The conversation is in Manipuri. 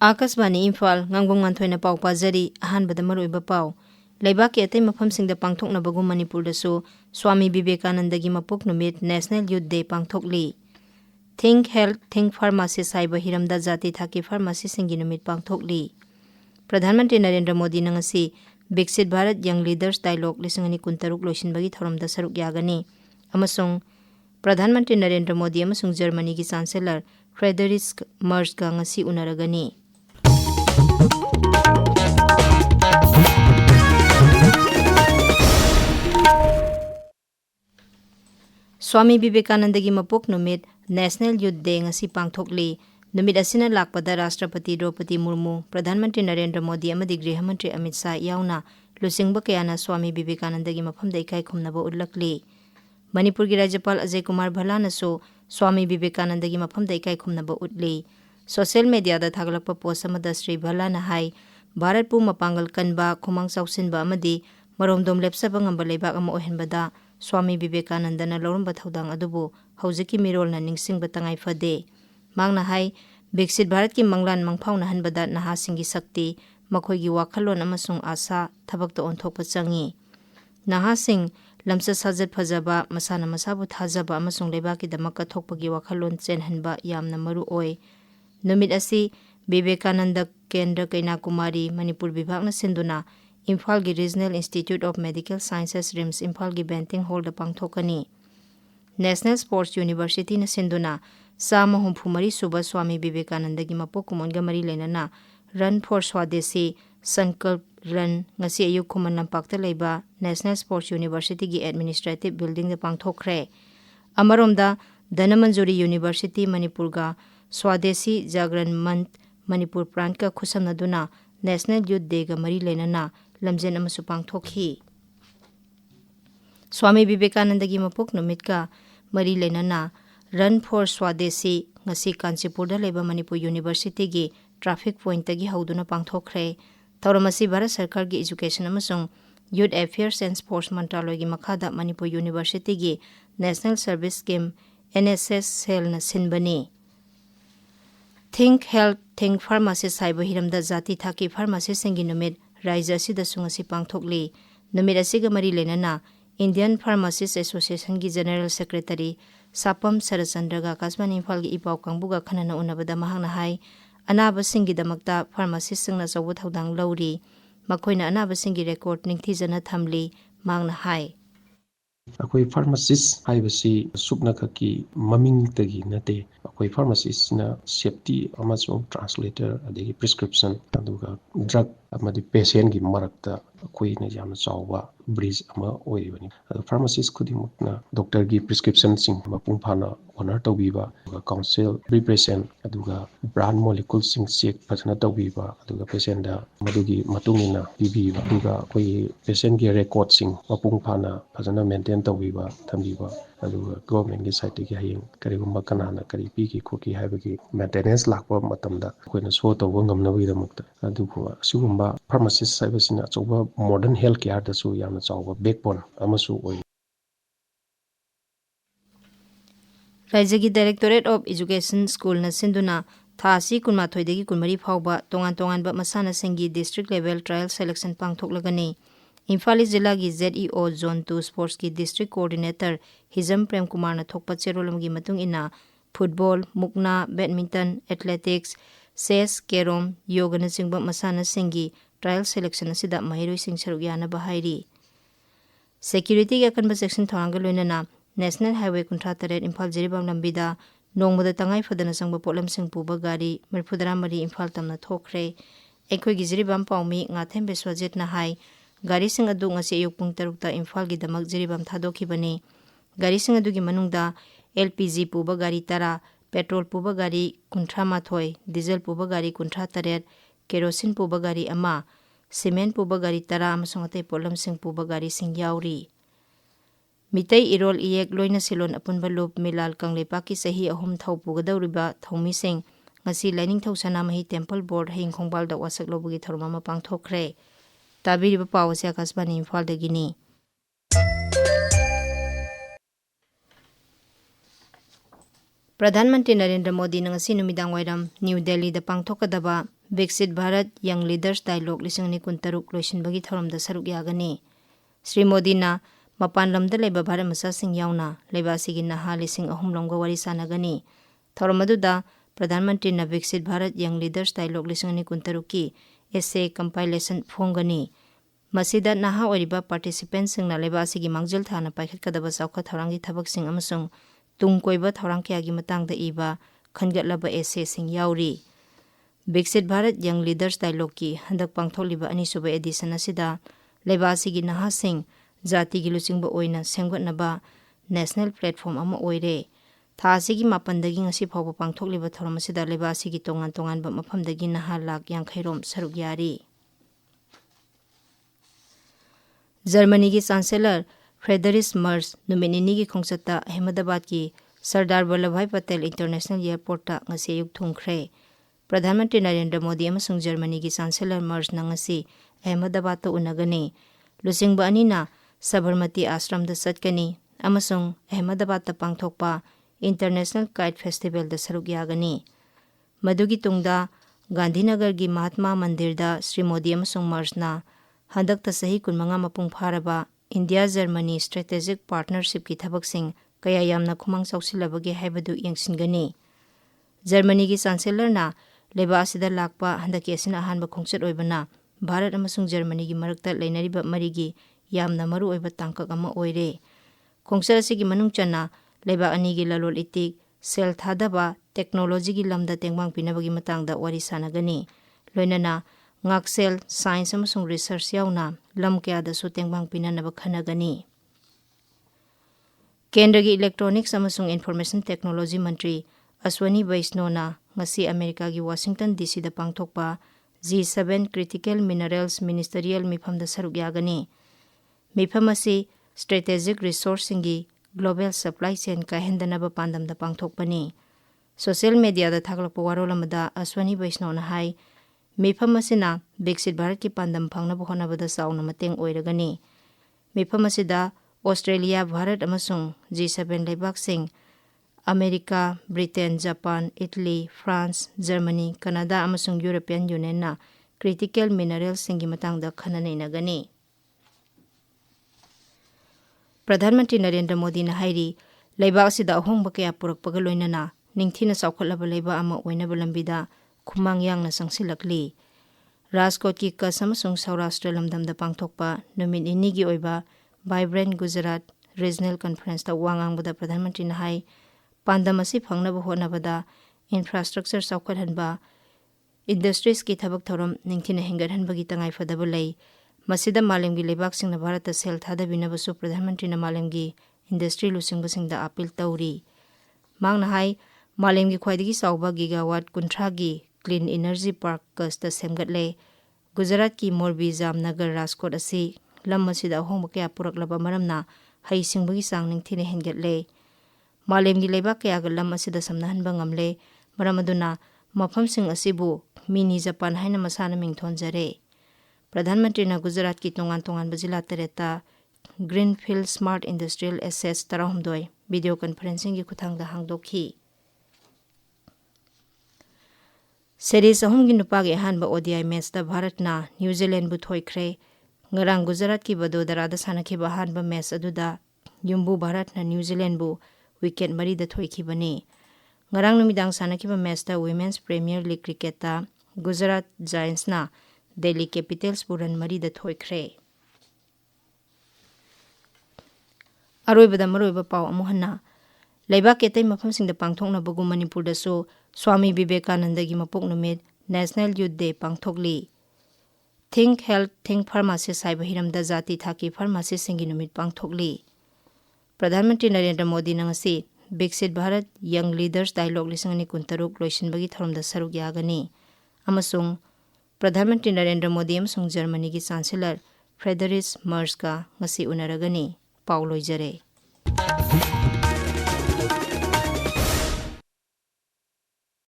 Akasbani Imphal Ngangbam Nganthoi na pau pajari ahanbada maroiba pau Leibak ki atai mafamsingda pangthoknabagu Manipurdasu Swami Vivekanandagi mapok numit National Youth Day pangthokli. Think Health Think Pharmacy saiba hiramda jati thaki pharmacy singi numit pangthokli. Pradhan Mantri Narendra Modi nangasi Viksit Bharat Young Leaders Dialogue lisangani kuntaruk loisinbagi thoramda saruk yagani. Amasung Pradhan Mantri Narendra Modi amasung Germany ki Chancellor Friedrich Merz ka ngasi unaragani. Swami Vivekanandagi mapok numit National Youth Day ngasi pangthokli. Numit asina lakpada Rashtrapati Draupadi Murmu, Pradhan Mantri Narendra Modi amadi Griha Mantri Amit Shah yauna lusingba kayana Swami Vivekanandagi mafamda ikai khumnaba utlakli. Manipur gi Rajyapal Ajay Kumar Bhalana so Swami Vivekanandagi mafamda ikai khumnaba utli. Social media da thaglakpa post amada Sri Bhalana hai Bharat pu mapangal kanba khumang chausinba amadi maromdom lepsaba ngamba leibak ama ohenbada Swami Vivekanandana lorumba thaudang adubu haujiki mirol na ningsingba tangai fade. Mangna hai Viksit Bharat ki manglan mangphau na hanbada naha singi sakti makhoi gi wakhalon amasung asa thabakta onthokpa changi. Naha sing lamsa sajat phajaba masana masabu thajaba amasung leibaki damaka thokpagi wakhalon chenhanba yamna maru oi. Numit asi Vivekananda Kendra Kaina Kumari Manipur Vibhagna Sinduna Imphal gi Regional Institute of Medical Sciences RIMS Imphal gi Benting Hall da pangthokani. National Sports University na Sinduna Sama Humphumari Suba Swami Vivekananda gi mapokumonga mari lenana Run for Swadeshi Sankalp Run ngasi ayuk khuman lampakta leiba National Sports University gi Administrative Building da pangthokre. Amaromda Dhanamanjuri University Manipurga Swadeshi Jagran Month Manipur Prant ka khusamnaduna National Youth Day ga mari lenana lamjen amasu pangthokhi. Swami Vivekananda gi mapok numit ka mari lenana Run for Swadeshi ngasi Kanchipurda leba Manipur University gi traffic point tagi hauduna pangthokre. Tauramasi Bharat Sarkar gi Education amasung Youth Affairs and Sports Mantraloy gi makhada Manipur University gi National Service Scheme NSS cell na sinbani. Think Health Think Pharmacy saiba hiramda jati thaki pharmacy singi numit Raija Sida Sungasi Pangthokli. Numit asiga mari lenana Indian Pharmacists Association gi General Secretary Sapam Sarachandra ga Kasman Imphal gi ipau kangbuga khanana unabada mahangna hai anaba singi damakta pharmacist singna chawba thaudang lauri. Makhoina anaba singi record ningthijana thamli mangna hai. Akoi pharmacist haibasi sukna khaki maming tagi nate akoi pharmacist na safety amasung translator adegi prescription aduga drug amadi patient gi marakta akoi na yamna chawba bridge ama oibani adu pharmacist khudimukna doctor gi prescription sing mapung phana honor tawbiba council preparation aduga brand molecule sing check phajana tawbiba aduga patient da madugi matungina bibiba aduga akoi patient gi record sing mapung phana phajana maintain tawbiba thambiba aduga government gi site gi hayeng karigumba kanana kari pigi khoki haibagi maintenance lakpa matamda koina so tawba ngamnabi damukta aduga sigumba pharmacist haibasina chawba modern health care da su yamna chawba backbone amasu oi. Raijagi Directorate of Education School na Sinduna Thasi Kunmathoidagi Kunmari Phauba tongan ba masana singi district level trial selection pangthoklagani. Imphal Jilla gi ZEO Zone 2 Sports ki district coordinator Hizam Prem Kumar na thokpa cherolam gi matung ina football, mukna, badminton, athletics, chess, carom, yoga na singba masana singi trial selection asida mahiroi sing saruk yana bahairi. Security ga kanba section thawanga loinana National Highway Kuntra Taret Imphal Jiribam Lambida Nongmada Tangai Fadana Sangba Potlam Sing Puba Gari Mirpudara Mari Imphal Tamna Thokre Ekhoi gi Jiribam Paumi Ngathem Beswajet na hai Gari sing adu ngasi ayuk pung tarukta Imphal gi damak Jiribam Thadokhibani. Gari sing adu gi manungda LPG puba gari tara, petrol puba gari kuntra mathoi, diesel puba gari kuntra taret, kerosene puba gari ama, cement puba gari tara amasung atay polam sing puba gari sing yauri. Mitay irol iyek loy na silon apun balup milal kang lepaki sahi ahum thau pugadaw riba thau mising ngasi lining thau sana mahi temple board haying khongbal da wasak lobugi tharumama pang thokre. Tabi riba pawasi akasbani Imphal dagini. Pradhan Mantri Narendra Modi nangasi numidang wairam New Delhi da pangthokadaba Viksit Bharat Young Leaders Dialogue 2023 loisinbagi thoramda saruk yagani. Sri Modi na mapan lamda leba Bharat masasing yauna leba sigi naha 3,000 lomga wari sanagani. Thoramaduda Pradhan Mantri na Viksit Bharat Young Leaders Dialogue 2023 ki essay compilation phongani. Masida naha oriba participants sing na leba sigi mangjal thana paikhat kadaba saukha thorangi thabak sing amasung tungkoiba thorang kya gi matang da iba khangatlaba essay sing yauri. Viksit Bharat Young Leaders Dialogue ki handak pangtholiba anisuba edition asida lebasi gi naha sing jati gi luchingba oina semgatnaba national platform ama oire. Thasi gi mapandagi ngasi phawba pangtholiba thoram asida lebasi gi tongan ba maphamdagi naha lak yang khairom saruk yari. Germany ki Chancellor Friedrich Merz numinini gi khongchata Ahmedabad ki Sardar Vallabhbhai Patel International Airport ta ngasi yuk thungkhre. Pradhan Mantri Narendra Modi amasung Germany ki Chancellor Merz na ngasi Ahmedabad ta unagani. Lusingba anina Sabarmati Ashram da satkani amasung Ahmedabad ta pangthokpa International Kite Festival da saruk yagani. Madugi tungda Gandhinagar gi Mahatma Mandir da Sri Modi amasung Merz na handak ta sahi 15 mapung pharaba India Germany Strategic Partnership ki thabak sing kaya yamna khumang chausilabagi haibadu yengsingani. Germany ki Chancellor na leba asida lakpa handaki asina ahanba khongchat oibana Bharat amasung Germany gi marakta leinariba marigi yamna maru oiba tangkak ama oire. Khongchat asigi manung chana leba ani gi lalol itik sel thadaba technology gi lamda tengbang pinabagi matangda wari sanagani. Loinana ngaksel science amasung research yauna lam kya da su tengbang pinanaba khanagani. Kendra gi Electronics amasung Information Technology Mantri Ashwani Vaishnaw na ngasi America gi Washington DC da pangthokpa G7 Critical Minerals Ministerial mifam da saruk yagani. Mifam asi strategic resourcing gi global supply chain ka hendanaba pandam da pangthokpani. Social media da thaklakpa warolamada Ashwani Vaishnaw na hai mifam asina Viksit Bharat ki pandam phangnaba honabada sauna mateng oiragani. Mifam asida Australia, Bharat amasung G7 leibak sing America, Britain, Japan, Italy, France, Germany, Canada amasung European Union na critical minerals singi matangda khananainagani. Pradhan Mantri Narendra Modi na hairi leibak asida ahongba kaya purakpaga loinana ningthina saukhatlaba leiba ama oinaba lambida khumang yangna sangsilakli. Rajkot ki Kutch amasung Saurashtra lamdamda pangthokpa numit inigi oiba Vibrant Gujarat Regional Conference ta wangangbada Pradhan Mantri na hai pandam asi phangnaba honabada infrastructure saukhathanba industries ki thabak thoram ningthina hengathanbagi tangai fadaba lei. Masida malemgi leibak singna Bharat ta sel thadabinaba su Pradhan Mantri na malemgi industry lusingba singda appeal tauri. Mangna hai malemgi khwaidagi sauba gigawatt 30 gi clean energy park kasta semgatle. Gujarat ki Morbi Jamnagar Rajkot asi lam asida ahongba kaya puraklaba maramna hai singbagi sang ningthina hengatle. Malemgi leibak kaya ga lam asida samnahanba ngamle maramaduna mafam sing asibu mini Japan haina masana mingthonjare. Pradhan Mantri na Gujarat ki tongan bajila tereta Greenfield Smart Industrial Assets 12 video conferencing gi kuthangda hangdokhi. Series ahum gi nupagi ahanba ODI match da Bharat na New Zealand bu thoikre. Ngarang Gujarat ki Vadodara da sanakhiba ahanba match aduda yumbu Bharat na New Zealand bu wicket mari da thoikhibani. Ngarang numidang sanakhiba match da Women's Premier League cricket ta Gujarat Giants na Delhi Capitals bu ran mari da thoikre. Aroibada maroiba paw amuhanna leibak ketay mafamsing da pangthokna bagu Manipur da so Swami Vivekananda gi mapok numit National Youth Day pangthokli. Think Health Think Pharmacy saiba hiramda jati thaki pharmacy singi numit pangthokli. Pradhan Mantri Narendra Modi na ngasi Viksit Bharat Young Leaders Dialogue 2023 loisinbagi thoramda saruk yagani. Amasung Pradhan Mantri Narendra Modi amasung Germany gi Chancellor Friedrich Merz ka ngasi unaragani. Paulo Jare.